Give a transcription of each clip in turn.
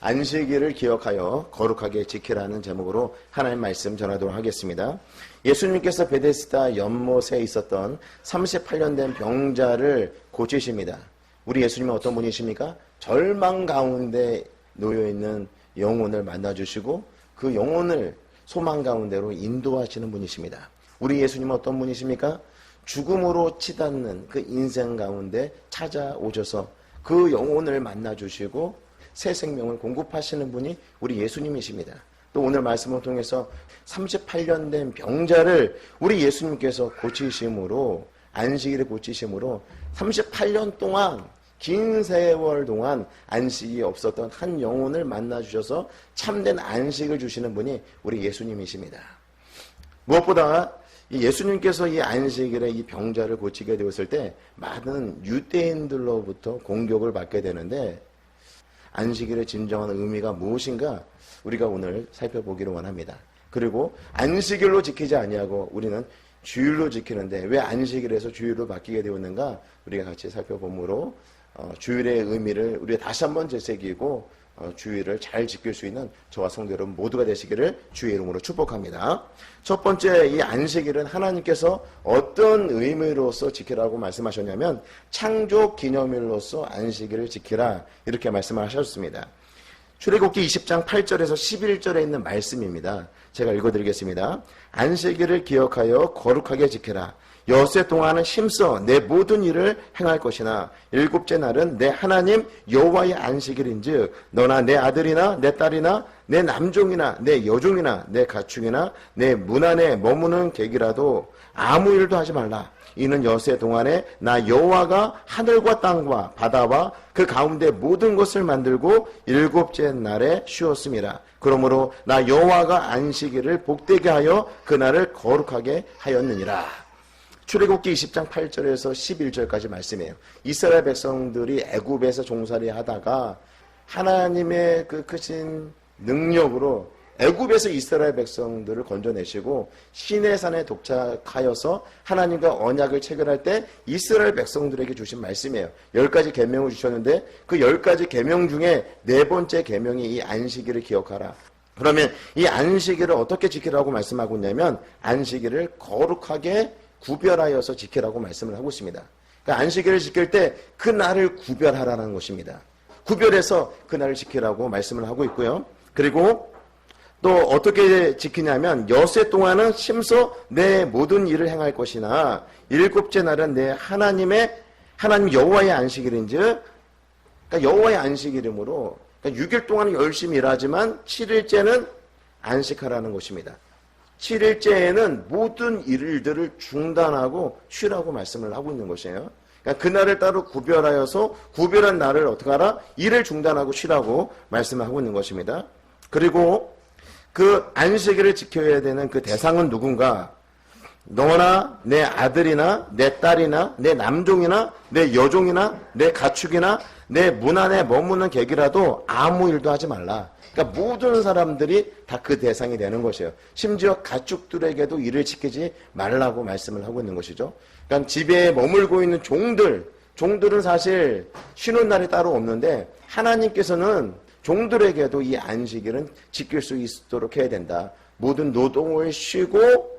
안식일을 기억하여 거룩하게 지키라는 제목으로 하나님 말씀 전하도록 하겠습니다. 예수님께서 베데스다 연못에 있었던 38년 된 병자를 고치십니다. 우리 예수님은 어떤 분이십니까? 절망 가운데 놓여있는 영혼을 만나주시고 그 영혼을 소망 가운데로 인도하시는 분이십니다. 우리 예수님은 어떤 분이십니까? 죽음으로 치닫는 그 인생 가운데 찾아오셔서 그 영혼을 만나주시고 새 생명을 공급하시는 분이 우리 예수님이십니다. 또 오늘 말씀을 통해서 38년 된 병자를 우리 예수님께서 고치심으로, 안식일을 고치심으로 38년 동안, 긴 세월 동안 안식이 없었던 한 영혼을 만나주셔서 참된 안식을 주시는 분이 우리 예수님이십니다. 무엇보다 예수님께서 이 안식일에 이 병자를 고치게 되었을 때 많은 유대인들로부터 공격을 받게 되는데, 안식일의 진정한 의미가 무엇인가 우리가 오늘 살펴보기를 원합니다. 그리고 안식일로 지키지 아니하고 우리는 주일로 지키는데 왜 안식일에서 주일로 바뀌게 되었는가 우리가 같이 살펴보므로 주일의 의미를 우리가 다시 한번 되새기고 주일을 잘 지킬 수 있는 저와 성도 여러분 모두가 되시기를 주의 이름으로 축복합니다. 첫 번째, 이 안식일은 하나님께서 어떤 의미로서 지키라고 말씀하셨냐면 창조 기념일로서 안식일을 지키라 이렇게 말씀을 하셨습니다. 출애굽기 20장 8절에서 11절에 있는 말씀입니다. 제가 읽어드리겠습니다. 안식일을 기억하여 거룩하게 지키라. 여섯 동안은 힘써 내 모든 일을 행할 것이나 일곱째 날은 내 하나님 여호와의 안식일인즉 너나 내 아들이나 내 딸이나 내 남종이나 내 여종이나 내 가축이나 내 문 안에 머무는 객이라도 아무 일도 하지 말라. 이는 여세 동안에 나 여호와가 하늘과 땅과 바다와 그 가운데 모든 것을 만들고 일곱째 날에 쉬었음이라. 그러므로 나 여호와가 안식일을 복되게 하여 그날을 거룩하게 하였느니라. 출애굽기 20장 8절에서 11절까지 말씀이에요. 이스라엘 백성들이 애굽에서 종살이 하다가 하나님의 그 크신 능력으로 애굽에서 이스라엘 백성들을 건져내시고 시내산에 도착하여서 하나님과 언약을 체결할 때 이스라엘 백성들에게 주신 말씀이에요. 10가지 계명을 주셨는데 그 10가지 계명 중에 네 번째 계명이 이 안식일을 기억하라. 그러면 이 안식일을 어떻게 지키라고 말씀하고 있냐면 안식일을 거룩하게 구별하여서 지키라고 말씀을 하고 있습니다. 그러니까 안식일을 지킬 때 그 날을 구별하라는 것입니다. 구별해서 그 날을 지키라고 말씀을 하고 있고요. 그리고 또 어떻게 지키냐면 여세 동안은 심서 내 모든 일을 행할 것이나 일곱째 날은 내 하나님 여호와의 안식일인즉, 그러니까 여호와의 안식일이므로 그러니까 6일 동안은 열심히 일하지만 7일째는 안식하라는 것입니다. 7일째에는 모든 일들을 중단하고 쉬라고 말씀을 하고 있는 것이에요. 그러니까 그날을 따로 구별하여서 구별한 날을 어떻게 하라? 일을 중단하고 쉬라고 말씀을 하고 있는 것입니다. 그리고 그 안식일을 지켜야 되는 그 대상은 누군가? 너나 내 아들이나 내 딸이나 내 남종이나 내 여종이나 내 가축이나 내 문 안에 머무는 객이라도 아무 일도 하지 말라. 그러니까 모든 사람들이 다 그 대상이 되는 것이에요. 심지어 가축들에게도 일을 지키지 말라고 말씀을 하고 있는 것이죠. 그러니까 집에 머물고 있는 종들은 사실 쉬는 날이 따로 없는데 하나님께서는 종들에게도 이 안식일은 지킬 수 있도록 해야 된다. 모든 노동을 쉬고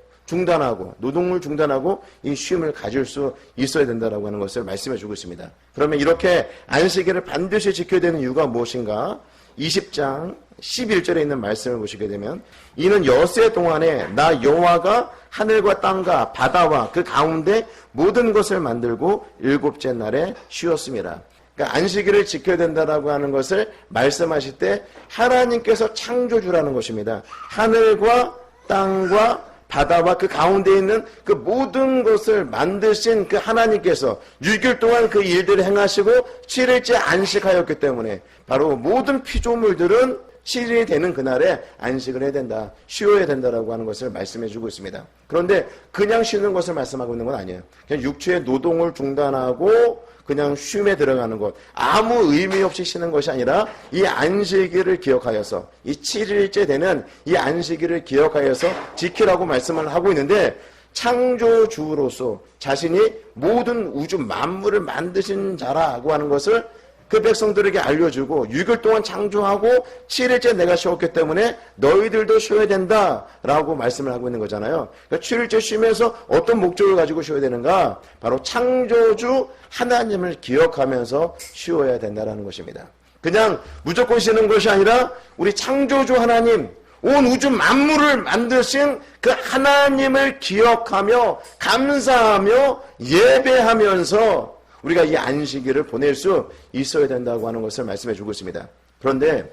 노동을 중단하고 이 쉼을 가질 수 있어야 된다라고 하는 것을 말씀해 주고 있습니다. 그러면 이렇게 안식일을 반드시 지켜야 되는 이유가 무엇인가? 20장 11절에 있는 말씀을 보시게 되면 이는 여세 동안에 나 여호와가 하늘과 땅과 바다와 그 가운데 모든 것을 만들고 일곱째 날에 쉬었습니다. 그러니까 안식일을 지켜야 된다라고 하는 것을 말씀하실 때 하나님께서 창조주라는 것입니다. 하늘과 땅과 바다와 그 가운데 있는 그 모든 것을 만드신 그 하나님께서 6일 동안 그 일들을 행하시고 7일째 안식하였기 때문에 바로 모든 피조물들은 7일이 되는 그날에 안식을 해야 된다, 쉬어야 된다라고 하는 것을 말씀해 주고 있습니다. 그런데 그냥 쉬는 것을 말씀하고 있는 건 아니에요. 그냥 육체의 노동을 중단하고 그냥 쉼에 들어가는 것, 아무 의미 없이 쉬는 것이 아니라 이 안식일을 기억하여서 이 7일째 되는 이 안식일을 기억하여서 지키라고 말씀을 하고 있는데 창조주로서 자신이 모든 우주 만물을 만드신 자라고 하는 것을 그 백성들에게 알려주고 6일 동안 창조하고 7일째 내가 쉬었기 때문에 너희들도 쉬어야 된다라고 말씀을 하고 있는 거잖아요. 그러니까 7일째 쉬면서 어떤 목적을 가지고 쉬어야 되는가? 바로 창조주 하나님을 기억하면서 쉬어야 된다는 것입니다. 그냥 무조건 쉬는 것이 아니라 우리 창조주 하나님, 온 우주 만물을 만드신 그 하나님을 기억하며 감사하며 예배하면서 우리가 이 안식일을 보낼 수 있어야 된다고 하는 것을 말씀해 주고 있습니다. 그런데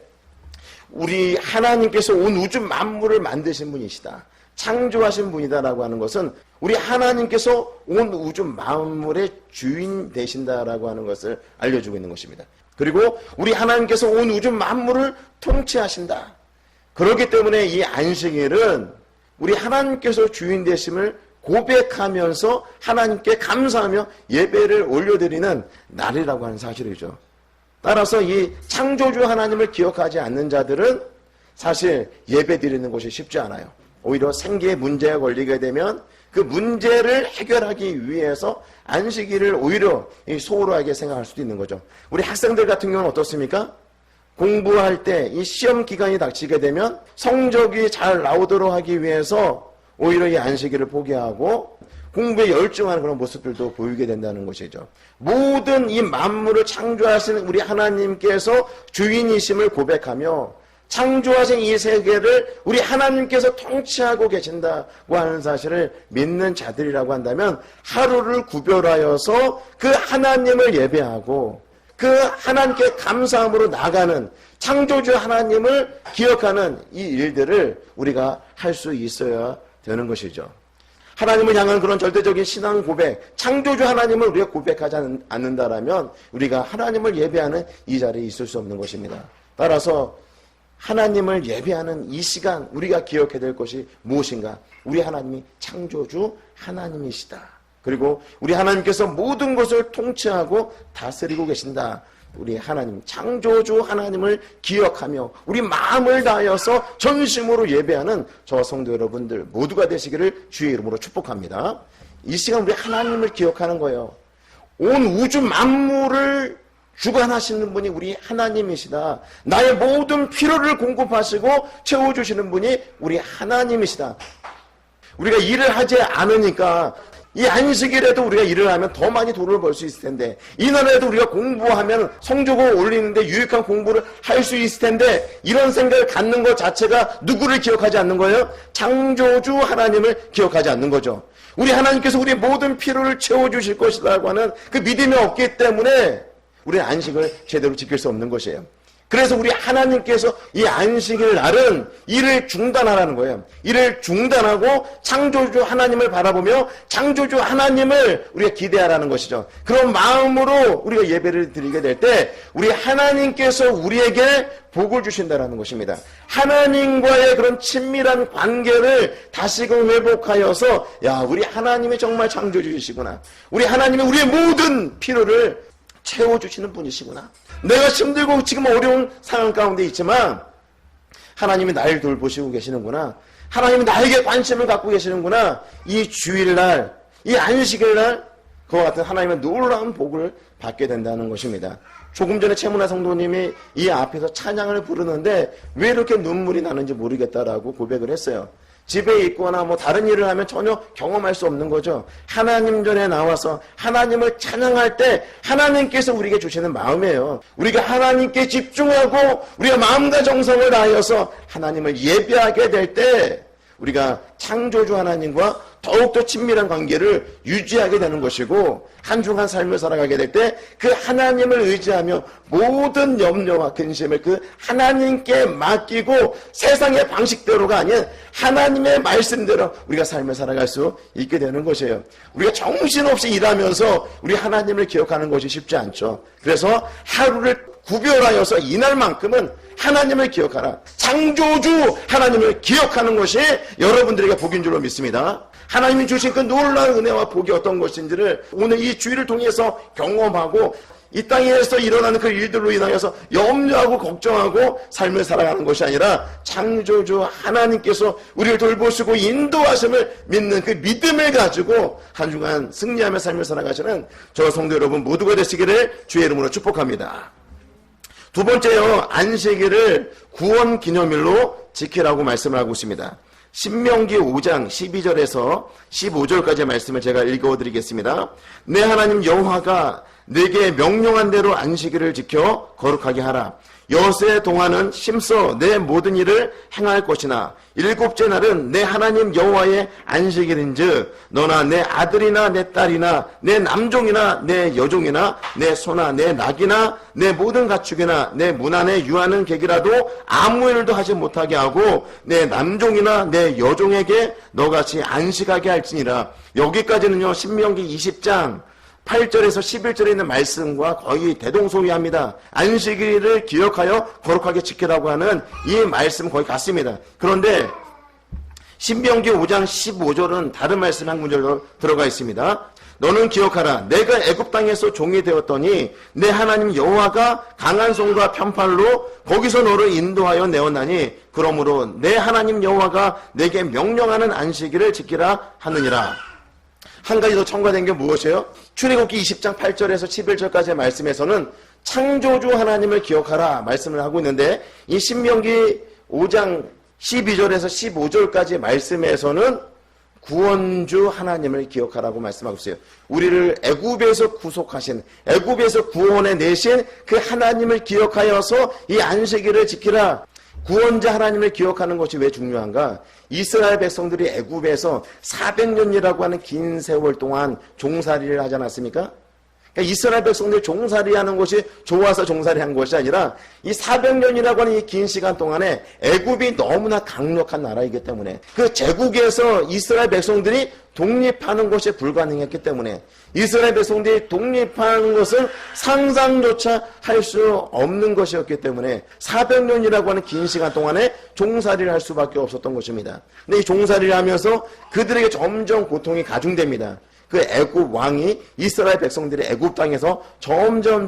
우리 하나님께서 온 우주 만물을 만드신 분이시다, 창조하신 분이다라고 하는 것은 우리 하나님께서 온 우주 만물의 주인 되신다라고 하는 것을 알려주고 있는 것입니다. 그리고 우리 하나님께서 온 우주 만물을 통치하신다. 그렇기 때문에 이 안식일은 우리 하나님께서 주인 되심을 고백하면서 하나님께 감사하며 예배를 올려드리는 날이라고 하는 사실이죠. 따라서 이 창조주 하나님을 기억하지 않는 자들은 사실 예배 드리는 것이 쉽지 않아요. 오히려 생계에 문제가 걸리게 되면 그 문제를 해결하기 위해서 안식일을 오히려 소홀하게 생각할 수도 있는 거죠. 우리 학생들 같은 경우는 어떻습니까? 공부할 때 이 시험 기간이 닥치게 되면 성적이 잘 나오도록 하기 위해서 오히려 이 안식일을 포기하고 공부에 열중하는 그런 모습들도 보이게 된다는 것이죠. 모든 이 만물을 창조하신 우리 하나님께서 주인이심을 고백하며 창조하신 이 세계를 우리 하나님께서 통치하고 계신다고 하는 사실을 믿는 자들이라고 한다면 하루를 구별하여서 그 하나님을 예배하고 그 하나님께 감사함으로 나가는 창조주 하나님을 기억하는 이 일들을 우리가 할 수 있어야 되는 것이죠. 하나님을 향한 그런 절대적인 신앙 고백, 창조주 하나님을 우리가 고백하지 않는다라면 우리가 하나님을 예배하는 이 자리에 있을 수 없는 것입니다. 따라서 하나님을 예배하는 이 시간 우리가 기억해야 될 것이 무엇인가? 우리 하나님이 창조주 하나님이시다. 그리고 우리 하나님께서 모든 것을 통치하고 다스리고 계신다. 우리 하나님, 창조주 하나님을 기억하며 우리 마음을 다하여서 전심으로 예배하는 저와 성도 여러분들 모두가 되시기를 주의 이름으로 축복합니다. 이 시간 우리 하나님을 기억하는 거예요. 온 우주 만물을 주관하시는 분이 우리 하나님이시다. 나의 모든 필요를 공급하시고 채워주시는 분이 우리 하나님이시다. 우리가 일을 하지 않으니까 이 안식일에도 우리가 일을 하면 더 많이 돈을 벌 수 있을 텐데, 이날에도 우리가 공부하면 성적을 올리는데 유익한 공부를 할 수 있을 텐데, 이런 생각을 갖는 것 자체가 누구를 기억하지 않는 거예요? 창조주 하나님을 기억하지 않는 거죠. 우리 하나님께서 우리의 모든 필요를 채워주실 것이라고 하는 그 믿음이 없기 때문에 우리는 안식을 제대로 지킬 수 없는 것이에요. 그래서 우리 하나님께서 이 안식일 날은 일을 중단하라는 거예요. 일을 중단하고 창조주 하나님을 바라보며 창조주 하나님을 우리가 기대하라는 것이죠. 그런 마음으로 우리가 예배를 드리게 될 때 우리 하나님께서 우리에게 복을 주신다는 것입니다. 하나님과의 그런 친밀한 관계를 다시금 회복하여서 우리 하나님이 정말 창조주이시구나. 우리 하나님이 우리의 모든 필요를 채워주시는 분이시구나. 내가 힘들고 지금 어려운 상황 가운데 있지만 하나님이 나를 돌보시고 계시는구나. 하나님이 나에게 관심을 갖고 계시는구나. 이 주일날, 이 안식일날 그와 같은 하나님의 놀라운 복을 받게 된다는 것입니다. 조금 전에 최문아 성도님이 이 앞에서 찬양을 부르는데 왜 이렇게 눈물이 나는지 모르겠다라고 고백을 했어요. 집에 있거나 다른 일을 하면 전혀 경험할 수 없는 거죠. 하나님 전에 나와서 하나님을 찬양할 때 하나님께서 우리에게 주시는 마음이에요. 우리가 하나님께 집중하고 우리가 마음과 정성을 다하여서 하나님을 예배하게 될 때 우리가 창조주 하나님과 더욱더 친밀한 관계를 유지하게 되는 것이고, 한중한 삶을 살아가게 될 때 그 하나님을 의지하며 모든 염려와 근심을 그 하나님께 맡기고 세상의 방식대로가 아닌 하나님의 말씀대로 우리가 삶을 살아갈 수 있게 되는 것이에요. 우리가 정신없이 일하면서 우리 하나님을 기억하는 것이 쉽지 않죠. 그래서 하루를 구별하여서 이날만큼은 하나님을 기억하라. 창조주 하나님을 기억하는 것이 여러분들에게 복인 줄로 믿습니다. 하나님이 주신 그 놀라운 은혜와 복이 어떤 것인지를 오늘 이 주일을 통해서 경험하고 이 땅에서 일어나는 그 일들로 인하여서 염려하고 걱정하고 삶을 살아가는 것이 아니라 창조주 하나님께서 우리를 돌보시고 인도하심을 믿는 그 믿음을 가지고 한 주간 승리하며 삶을 살아가시는 저 성도 여러분 모두가 되시기를 주의 이름으로 축복합니다. 두 번째요, 안식일을 구원 기념일로 지키라고 말씀을 하고 있습니다. 신명기 5장 12절에서 15절까지의 말씀을 제가 읽어드리겠습니다. 내 하나님 여호와가 내게 명령한 대로 안식일을 지켜 거룩하게 하라. 여세 동안은 힘써 내 모든 일을 행할 것이나 일곱째 날은 내 하나님 여호와의 안식일인즉 너나 내 아들이나 내 딸이나 내 남종이나 내 여종이나 내 소나 내 낙이나 내 모든 가축이나 내 문 안에 유하는 객이라도 아무 일도 하지 못하게 하고 내 남종이나 내 여종에게 너같이 안식하게 할지니라. 여기까지는요, 신명기 20장 8절에서 11절에 있는 말씀과 거의 대동소이합니다. 안식일을 기억하여 거룩하게 지키라고 하는 이 말씀 거의 같습니다. 그런데 신명기 5장 15절은 다른 말씀 한 구절로 들어가 있습니다. 너는 기억하라. 내가 애굽 땅에서 종이 되었더니 내 하나님 여호와가 강한 손과 편팔로 거기서 너를 인도하여 내었나니 그러므로 내 하나님 여호와가 내게 명령하는 안식일을 지키라 하느니라. 한 가지 더 첨가된 게 무엇이에요? 출애굽기 20장 8절에서 11절까지의 말씀에서는 창조주 하나님을 기억하라 말씀을 하고 있는데, 이 신명기 5장 12절에서 15절까지 말씀에서는 구원주 하나님을 기억하라고 말씀하고 있어요. 우리를 애굽에서 구속하신, 애굽에서 구원해 내신 그 하나님을 기억하여서 이 안식일을 지키라. 구원자 하나님을 기억하는 것이 왜 중요한가? 이스라엘 백성들이 애굽에서 400년이라고 하는 긴 세월 동안 종살이를 하지 않았습니까? 그러니까 이스라엘 백성들이 종살이하는 것이 좋아서 종살이한 것이 아니라 이 400년이라고 하는 이 긴 시간 동안에 애굽이 너무나 강력한 나라이기 때문에 그 제국에서 이스라엘 백성들이 독립하는 것이 불가능했기 때문에 이스라엘 백성들이 독립하는 것은 상상조차 할 수 없는 것이었기 때문에 400년이라고 하는 긴 시간 동안에 종살이를 할 수밖에 없었던 것입니다. 근데 이 종살이를 하면서 그들에게 점점 고통이 가중됩니다. 그 애굽 왕이 이스라엘 백성들이 애굽 땅에서 점점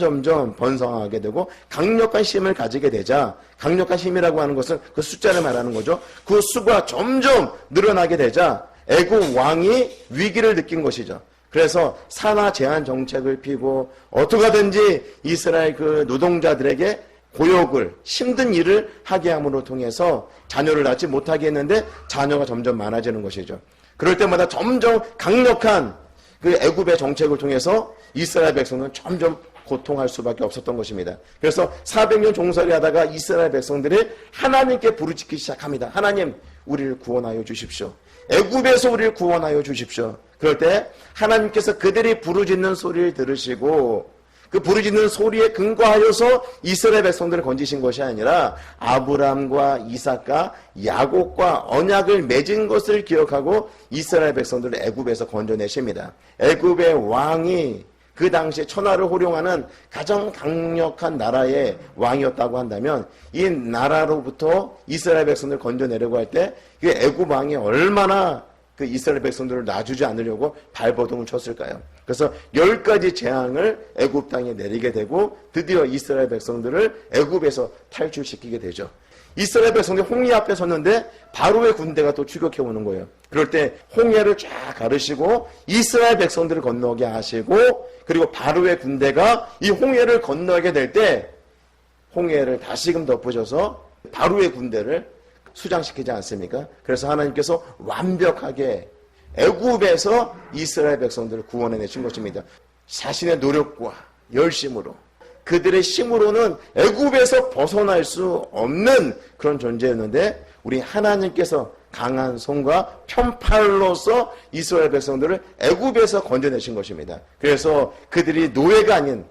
번성하게 되고 강력한 힘을 가지게 되자, 강력한 힘이라고 하는 것은 그 숫자를 말하는 거죠. 그 수가 점점 늘어나게 되자 애굽 왕이 위기를 느낀 것이죠. 그래서 산하 제한 정책을 피고 어떻게 하든지 이스라엘 그 노동자들에게 고역을, 힘든 일을 하게 함으로 통해서 자녀를 낳지 못하게 했는데 자녀가 점점 많아지는 것이죠. 그럴 때마다 점점 강력한 그 애굽의 정책을 통해서 이스라엘 백성은 점점 고통할 수밖에 없었던 것입니다. 그래서 400년 종살이 하다가 이스라엘 백성들이 하나님께 부르짖기 시작합니다. 하나님, 우리를 구원하여 주십시오. 애굽에서 우리를 구원하여 주십시오. 그럴 때 하나님께서 그들이 부르짖는 소리를 들으시고 그 부르짖는 소리에 근거하여서 이스라엘 백성들을 건지신 것이 아니라 아브람과 이삭과 야곱과 언약을 맺은 것을 기억하고 이스라엘 백성들을 애굽에서 건져내십니다. 애굽의 왕이 그 당시에 천하를 호령하는 가장 강력한 나라의 왕이었다고 한다면 이 나라로부터 이스라엘 백성들을 건져내려고 할 때 그 애굽 왕이 얼마나 그 이스라엘 백성들을 놔주지 않으려고 발버둥을 쳤을까요? 그래서 10가지 재앙을 애굽 땅에 내리게 되고 드디어 이스라엘 백성들을 애굽에서 탈출시키게 되죠. 이스라엘 백성들이 홍해 앞에 섰는데 바로의 군대가 또 추격해 오는 거예요. 그럴 때 홍해를 쫙 가르시고 이스라엘 백성들을 건너게 하시고 그리고 바로의 군대가 이 홍해를 건너게 될 때 홍해를 다시금 덮으셔서 바로의 군대를 수장시키지 않습니까? 그래서 하나님께서 완벽하게 애굽에서 이스라엘 백성들을 구원해내신 것입니다. 자신의 노력과 열심으로 그들의 힘으로는 애굽에서 벗어날 수 없는 그런 존재였는데 우리 하나님께서 강한 손과 편팔로서 이스라엘 백성들을 애굽에서 건져내신 것입니다. 그래서 그들이 노예가 아닌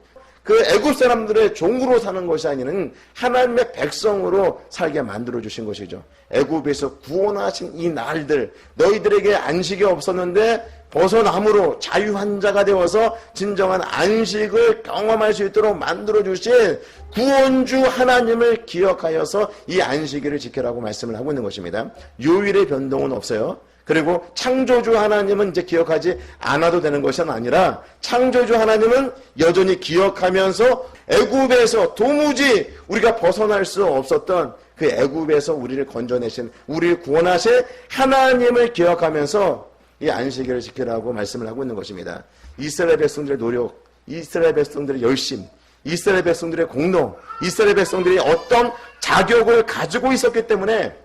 그 애굽 사람들의 종으로 사는 것이 아닌 하나님의 백성으로 살게 만들어주신 것이죠. 애굽에서 구원하신 이 날들, 너희들에게 안식이 없었는데 벗어남으로 자유한 자가 되어서 진정한 안식을 경험할 수 있도록 만들어주신 구원주 하나님을 기억하여서 이 안식일을 지키라고 말씀을 하고 있는 것입니다. 요일의 변동은 없어요. 그리고 창조주 하나님은 이제 기억하지 않아도 되는 것은 아니라 창조주 하나님은 여전히 기억하면서 애굽에서 도무지 우리가 벗어날 수 없었던 그 애굽에서 우리를 건져내신, 우리를 구원하신 하나님을 기억하면서 이 안식일을 지키라고 말씀을 하고 있는 것입니다. 이스라엘 백성들의 노력, 이스라엘 백성들의 열심, 이스라엘 백성들의 공로, 이스라엘 백성들이 어떤 자격을 가지고 있었기 때문에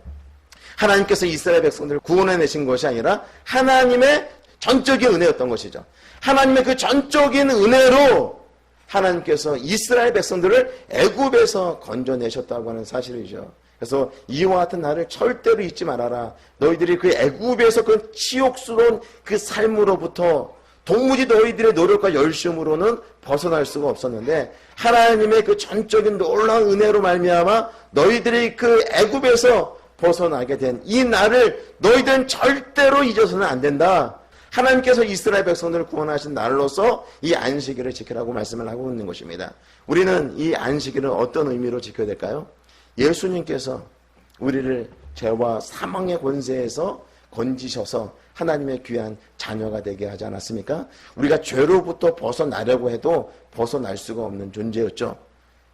하나님께서 이스라엘 백성들을 구원해내신 것이 아니라 하나님의 전적인 은혜였던 것이죠. 하나님의 그 전적인 은혜로 하나님께서 이스라엘 백성들을 애굽에서 건져내셨다고 하는 사실이죠. 그래서 이와 같은 날을 절대로 잊지 말아라. 너희들이 그 애굽에서 그 치욕스러운 그 삶으로부터 도무지 너희들의 노력과 열심으로는 벗어날 수가 없었는데 하나님의 그 전적인 놀라운 은혜로 말미암아 너희들이 그 애굽에서 벗어나게 된 이 날을 너희들은 절대로 잊어서는 안 된다. 하나님께서 이스라엘 백성들을 구원하신 날로서 이 안식일을 지키라고 말씀을 하고 있는 것입니다. 우리는 이 안식일을 어떤 의미로 지켜야 될까요? 예수님께서 우리를 죄와 사망의 권세에서 건지셔서 하나님의 귀한 자녀가 되게 하지 않았습니까? 우리가 죄로부터 벗어나려고 해도 벗어날 수가 없는 존재였죠.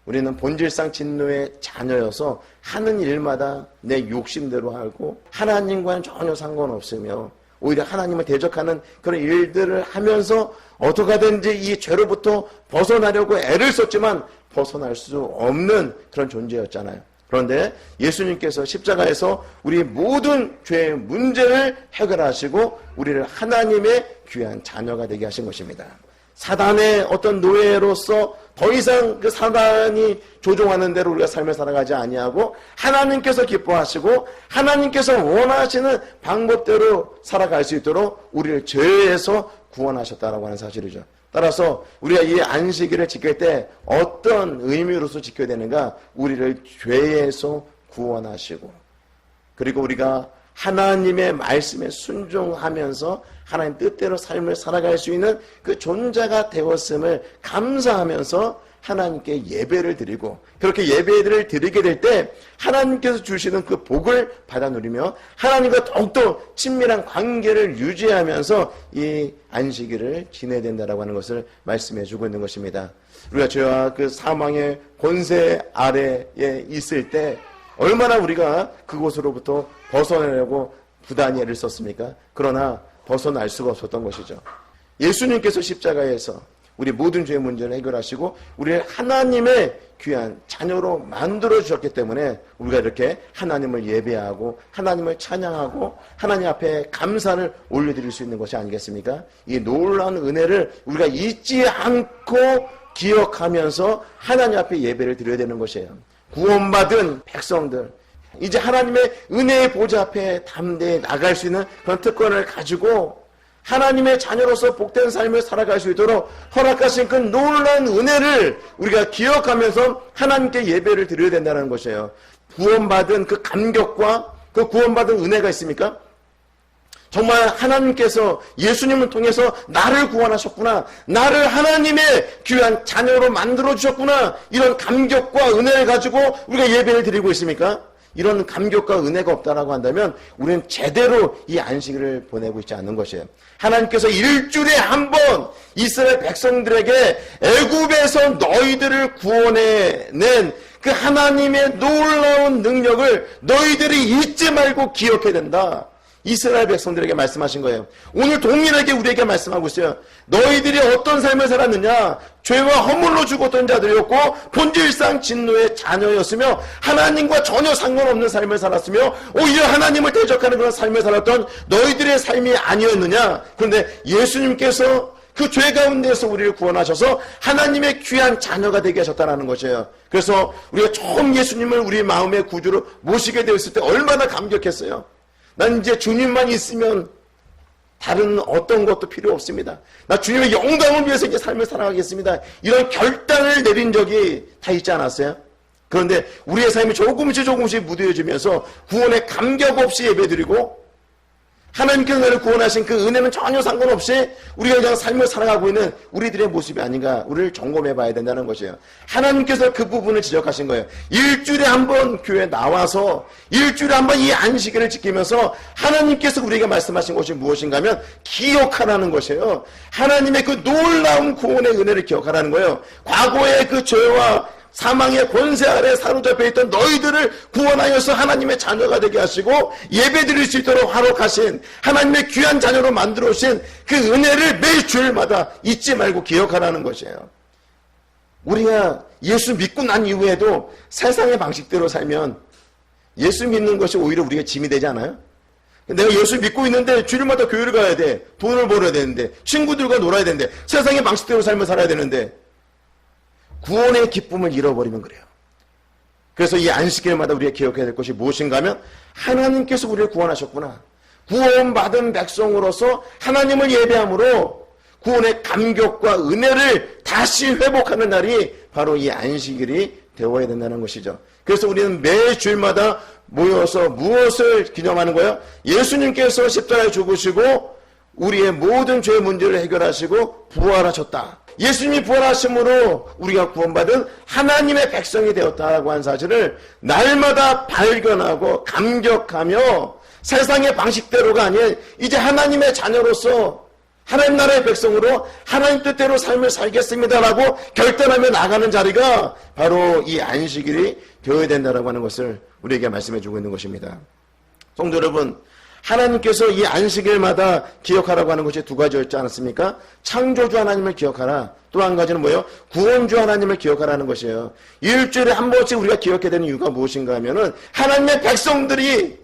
우리는 본질상 진노의 자녀여서 하는 일마다 내 욕심대로 하고 하나님과는 전혀 상관없으며 오히려 하나님을 대적하는 그런 일들을 하면서 어떻게든지 이 죄로부터 벗어나려고 애를 썼지만 벗어날 수 없는 그런 존재였잖아요. 그런데 예수님께서 십자가에서 우리 모든 죄의 문제를 해결하시고 우리를 하나님의 귀한 자녀가 되게 하신 것입니다. 사단의 어떤 노예로서 더 이상 그 사단이 조종하는 대로 우리가 삶을 살아가지 아니하고 하나님께서 기뻐하시고 하나님께서 원하시는 방법대로 살아갈 수 있도록 우리를 죄에서 구원하셨다라고 하는 사실이죠. 따라서 우리가 이 안식일을 지킬 때 어떤 의미로서 지켜야 되는가? 우리를 죄에서 구원하시고 그리고 우리가 하나님의 말씀에 순종하면서 하나님 뜻대로 삶을 살아갈 수 있는 그 존재가 되었음을 감사하면서 하나님께 예배를 드리고 그렇게 예배를 드리게 될 때 하나님께서 주시는 그 복을 받아 누리며 하나님과 더욱더 친밀한 관계를 유지하면서 이 안식일을 지내야 된다라고 하는 것을 말씀해 주고 있는 것입니다. 우리가 죄와 그 사망의 권세 아래에 있을 때 얼마나 우리가 그곳으로부터 벗어나려고 부단히 애를 썼습니까? 그러나 벗어날 수가 없었던 것이죠. 예수님께서 십자가에서 우리 모든 죄의 문제를 해결하시고 우리를 하나님의 귀한 자녀로 만들어 주셨기 때문에 우리가 이렇게 하나님을 예배하고 하나님을 찬양하고 하나님 앞에 감사를 올려드릴 수 있는 것이 아니겠습니까? 이 놀라운 은혜를 우리가 잊지 않고 기억하면서 하나님 앞에 예배를 드려야 되는 것이에요. 구원받은 백성들 이제 하나님의 은혜의 보좌 앞에 담대히 나갈 수 있는 그런 특권을 가지고 하나님의 자녀로서 복된 삶을 살아갈 수 있도록 허락하신 그 놀라운 은혜를 우리가 기억하면서 하나님께 예배를 드려야 된다는 것이에요. 구원받은 그 감격과 그 구원받은 은혜가 있습니까? 정말 하나님께서 예수님을 통해서 나를 구원하셨구나. 나를 하나님의 귀한 자녀로 만들어주셨구나. 이런 감격과 은혜를 가지고 우리가 예배를 드리고 있습니까? 이런 감격과 은혜가 없다라고 한다면 우리는 제대로 이 안식일을 보내고 있지 않는 것이에요. 하나님께서 일주일에 한 번 이스라엘 백성들에게 애굽에서 너희들을 구원해낸 그 하나님의 놀라운 능력을 너희들이 잊지 말고 기억해야 된다. 이스라엘 백성들에게 말씀하신 거예요. 오늘 동일하게 우리에게 말씀하고 있어요. 너희들이 어떤 삶을 살았느냐? 죄와 허물로 죽었던 자들이었고 본질상 진노의 자녀였으며 하나님과 전혀 상관없는 삶을 살았으며 오히려 하나님을 대적하는 그런 삶을 살았던 너희들의 삶이 아니었느냐? 그런데 예수님께서 그 죄 가운데서 우리를 구원하셔서 하나님의 귀한 자녀가 되게 하셨다는 것이에요. 그래서 우리가 처음 예수님을 우리 마음의 구주로 모시게 되었을 때 얼마나 감격했어요. 난 이제 주님만 있으면 다른 어떤 것도 필요 없습니다. 나 주님의 영광을 위해서 이제 삶을 살아가겠습니다. 이런 결단을 내린 적이 다 있지 않았어요? 그런데 우리의 삶이 조금씩 무뎌지면서 구원의 감격 없이 예배드리고 하나님께서 나를 구원하신 그 은혜는 전혀 상관없이 우리가 그냥 삶을 살아가고 있는 우리들의 모습이 아닌가 우리를 점검해 봐야 된다는 것이에요. 하나님께서 그 부분을 지적하신 거예요. 일주일에 한 번 교회에 나와서 일주일에 한 번 이 안식일을 지키면서 하나님께서 우리에게 말씀하신 것이 무엇인가 하면 기억하라는 것이에요. 하나님의 그 놀라운 구원의 은혜를 기억하라는 거예요. 과거의 그 죄와 사망의 권세 아래 사로잡혀 있던 너희들을 구원하여서 하나님의 자녀가 되게 하시고 예배드릴 수 있도록 허락하신 하나님의 귀한 자녀로 만들어 오신 그 은혜를 매 주일마다 잊지 말고 기억하라는 것이에요. 우리가 예수 믿고 난 이후에도 세상의 방식대로 살면 예수 믿는 것이 오히려 우리가 짐이 되지 않아요? 내가 예수 믿고 있는데 주일마다 교회를 가야 돼. 돈을 벌어야 되는데 친구들과 놀아야 되는데 세상의 방식대로 삶을 살아야 되는데 구원의 기쁨을 잃어버리면 그래요. 그래서 이 안식일마다 우리가 기억해야 될 것이 무엇인가 하면 하나님께서 우리를 구원하셨구나. 구원받은 백성으로서 하나님을 예배함으로 구원의 감격과 은혜를 다시 회복하는 날이 바로 이 안식일이 되어야 된다는 것이죠. 그래서 우리는 매 주일마다 모여서 무엇을 기념하는 거예요? 예수님께서 십자가에 죽으시고 우리의 모든 죄의 문제를 해결하시고 부활하셨다. 예수님이 부활하심으로 우리가 구원받은 하나님의 백성이 되었다고 하는 사실을 날마다 발견하고 감격하며 세상의 방식대로가 아닌 이제 하나님의 자녀로서 하나님 나라의 백성으로 하나님 뜻대로 삶을 살겠습니다라고 결단하며 나가는 자리가 바로 이 안식일이 되어야 된다라고 하는 것을 우리에게 말씀해 주고 있는 것입니다. 성도 여러분, 하나님께서 이 안식일마다 기억하라고 하는 것이 두 가지였지 않았습니까? 창조주 하나님을 기억하라. 또 한 가지는 뭐예요? 구원주 하나님을 기억하라는 것이에요. 일주일에 한 번씩 우리가 기억해야 되는 이유가 무엇인가 하면은 하나님의 백성들이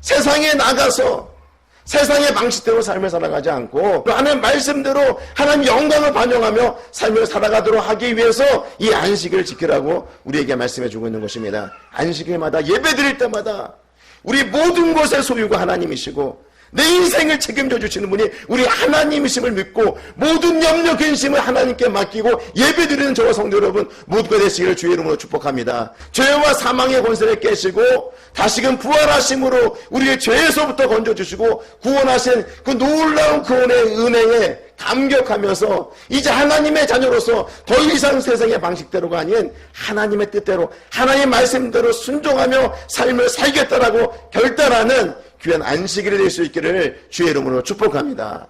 세상에 나가서 세상의 방식대로 삶을 살아가지 않고 하나님 말씀대로 하나님 영광을 반영하며 삶을 살아가도록 하기 위해서 이 안식일을 지키라고 우리에게 말씀해 주고 있는 것입니다. 안식일마다 예배 드릴 때마다 우리 모든 것의 소유가 하나님이시고 내 인생을 책임져 주시는 분이 우리 하나님이심을 믿고 모든 염려 근심을 하나님께 맡기고 예배드리는 저와 성도 여러분 모두가 되시기를 주의 이름으로 축복합니다. 죄와 사망의 권세를 깨시고 다시금 부활하심으로 우리의 죄에서부터 건져주시고 구원하신 그 놀라운 구원의 은혜에 감격하면서 이제 하나님의 자녀로서 더 이상 세상의 방식대로가 아닌 하나님의 뜻대로 하나님의 말씀대로 순종하며 삶을 살겠다라고 결단하는 귀한 안식일이 될 수 있기를 주의 이름으로 축복합니다.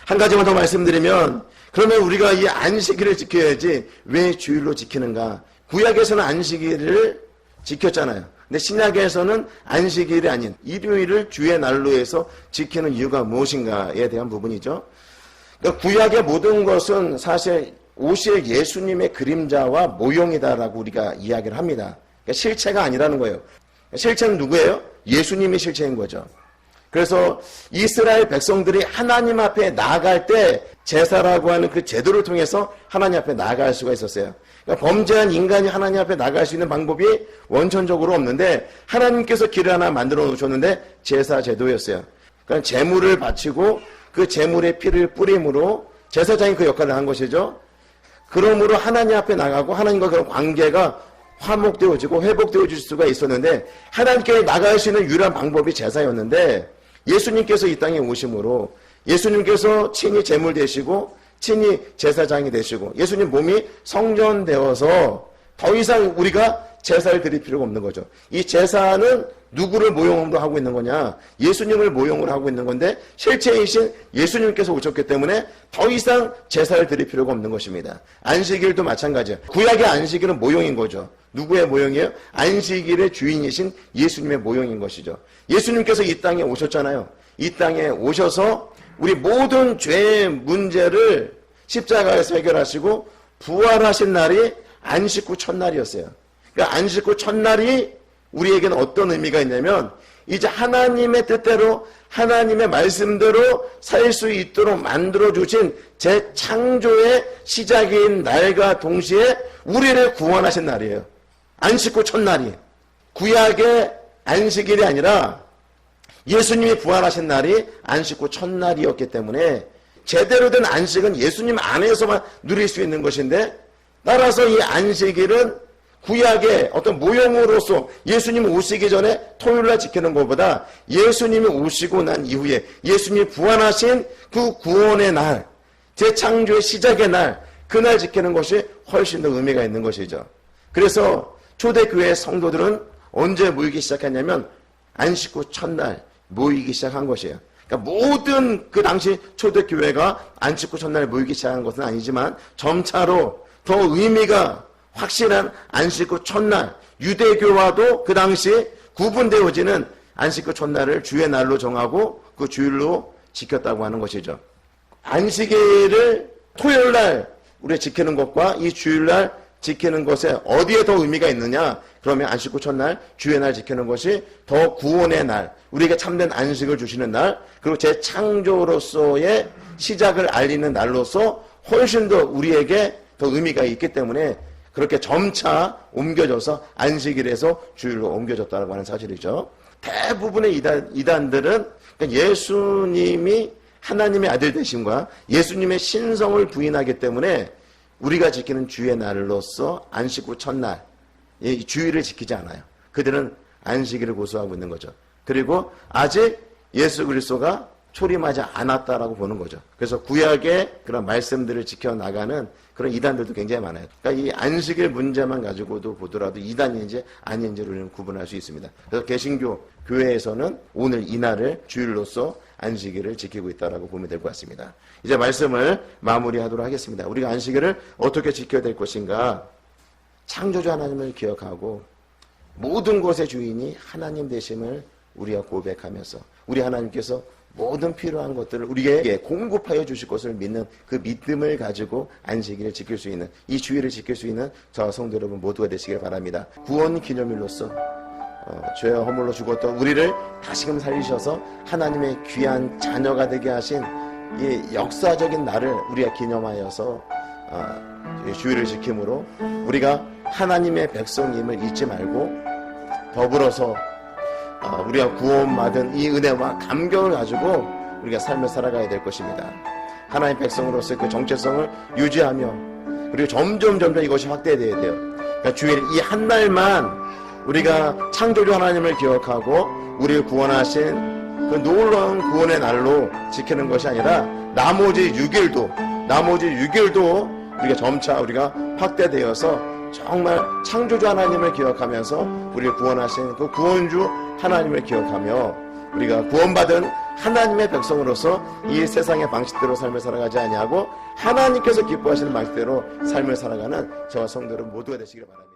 한 가지만 더 말씀드리면 그러면 우리가 이 안식일을 지켜야지 왜 주일로 지키는가? 구약에서는 안식일을 지켰잖아요. 근데 신약에서는 안식일이 아닌 일요일을 주의 날로 해서 지키는 이유가 무엇인가에 대한 부분이죠. 그러니까 구약의 모든 것은 사실 오실 예수님의 그림자와 모형이다라고 우리가 이야기를 합니다. 그러니까 실체가 아니라는 거예요. 실체는 누구예요? 예수님이 실체인 거죠. 그래서 이스라엘 백성들이 하나님 앞에 나아갈 때 제사라고 하는 그 제도를 통해서 하나님 앞에 나아갈 수가 있었어요. 그러니까 범죄한 인간이 하나님 앞에 나아갈 수 있는 방법이 원천적으로 없는데 하나님께서 길을 하나 만들어 놓으셨는데 제사 제도였어요. 그러니까 제물을 바치고 그 제물의 피를 뿌림으로 제사장이 그 역할을 한 것이죠. 그러므로 하나님 앞에 나가고 하나님과 그런 관계가 화목되어지고 회복되어질 수가 있었는데 하나님께 나갈 수 있는 유일한 방법이 제사였는데 예수님께서 이 땅에 오심으로 예수님께서 친히 제물 되시고 친히 제사장이 되시고 예수님 몸이 성전되어서 더 이상 우리가 제사를 드릴 필요가 없는 거죠. 이 제사는 누구를 모형으로 하고 있는 거냐? 예수님을 모형으로 하고 있는 건데 실체이신 예수님께서 오셨기 때문에 더 이상 제사를 드릴 필요가 없는 것입니다. 안식일도 마찬가지예요. 구약의 안식일은 모형인 거죠. 누구의 모형이에요? 안식일의 주인이신 예수님의 모형인 것이죠. 예수님께서 이 땅에 오셨잖아요. 이 땅에 오셔서 우리 모든 죄의 문제를 십자가에서 해결하시고 부활하신 날이 안식 후 첫날이었어요. 그러니까 안식 후 첫날이 우리에게는 어떤 의미가 있냐면 이제 하나님의 뜻대로 하나님의 말씀대로 살 수 있도록 만들어주신 재창조의 시작인 날과 동시에 우리를 구원하신 날이에요. 안식 후 첫날이 구약의 안식일이 아니라 예수님이 부활하신 날이 안식 후 첫날이었기 때문에 제대로 된 안식은 예수님 안에서만 누릴 수 있는 것인데 따라서 이 안식일은 구약의 어떤 모형으로서 예수님 오시기 전에 토요일날 지키는 것보다 예수님이 오시고 난 이후에 예수님이 부활하신 그 구원의 날, 재창조의 시작의 날, 그날 지키는 것이 훨씬 더 의미가 있는 것이죠. 그래서 초대교회 성도들은 언제 모이기 시작했냐면 안식 후 첫날 모이기 시작한 것이에요. 그러니까 모든 그 당시 초대교회가 안식 후 첫날 모이기 시작한 것은 아니지만 점차로 더 의미가 확실한 안식 후 첫날, 유대교와도 그 당시 구분되어지는 안식 후 첫날을 주의 날로 정하고 그 주일로 지켰다고 하는 것이죠. 안식일을 토요일날 우리가 지키는 것과 이 주일날 지키는 것에 어디에 더 의미가 있느냐? 그러면 안식구 첫날, 주의 날 지키는 것이 더 구원의 날, 우리에게 참된 안식을 주시는 날, 그리고 재창조로서의 시작을 알리는 날로서 훨씬 더 우리에게 더 의미가 있기 때문에 그렇게 점차 옮겨져서 안식일에서 주일로 옮겨졌다고 하는 사실이죠. 대부분의 이단들은 예수님이 하나님의 아들 되심과 예수님의 신성을 부인하기 때문에 우리가 지키는 주의 날로서 안식구 첫날, 이 주일을 지키지 않아요. 그들은 안식일을 고수하고 있는 거죠. 그리고 아직 예수 그리스도가 초림하지 않았다라고 보는 거죠. 그래서 구약의 그런 말씀들을 지켜나가는 그런 이단들도 굉장히 많아요. 그러니까 이 안식일 문제만 가지고도 보더라도 이단인지 아닌지를 우리는 구분할 수 있습니다. 그래서 개신교 교회에서는 오늘 이날을 주일로서 안식일을 지키고 있다라고 보면 될 것 같습니다. 이제 말씀을 마무리하도록 하겠습니다. 우리가 안식일을 어떻게 지켜야 될 것인가? 창조주 하나님을 기억하고 모든 것의 주인이 하나님 되심을 우리가 고백하면서 우리 하나님께서 모든 필요한 것들을 우리에게 공급하여 주실 것을 믿는 그 믿음을 가지고 안식일을 지킬 수 있는, 이 주일을 지킬 수 있는 저와 성도 여러분 모두가 되시길 바랍니다. 구원 기념일로서 죄와 허물로 죽었던 우리를 다시금 살리셔서 하나님의 귀한 자녀가 되게 하신 이 역사적인 날을 우리가 기념하여서 주일을 지킴으로 우리가 하나님의 백성임을 잊지 말고 더불어서 우리가 구원받은 이 은혜와 감격을 가지고 우리가 삶을 살아가야 될 것입니다. 하나님의 백성으로서의 그 정체성을 유지하며 그리고 점점 이것이 확대되어야 돼요. 그러니까 주일 이 한 날만 우리가 창조주 하나님을 기억하고 우리를 구원하신 그 놀라운 구원의 날로 지키는 것이 아니라 나머지 6일도 우리가 점차 우리가 확대되어서 정말 창조주 하나님을 기억하면서 우리를 구원하신 그 구원주 하나님을 기억하며 우리가 구원받은 하나님의 백성으로서 이 세상의 방식대로 삶을 살아가지 아니하고 하나님께서 기뻐하시는 방식대로 삶을 살아가는 저와 성도들 모두가 되시길 바랍니다.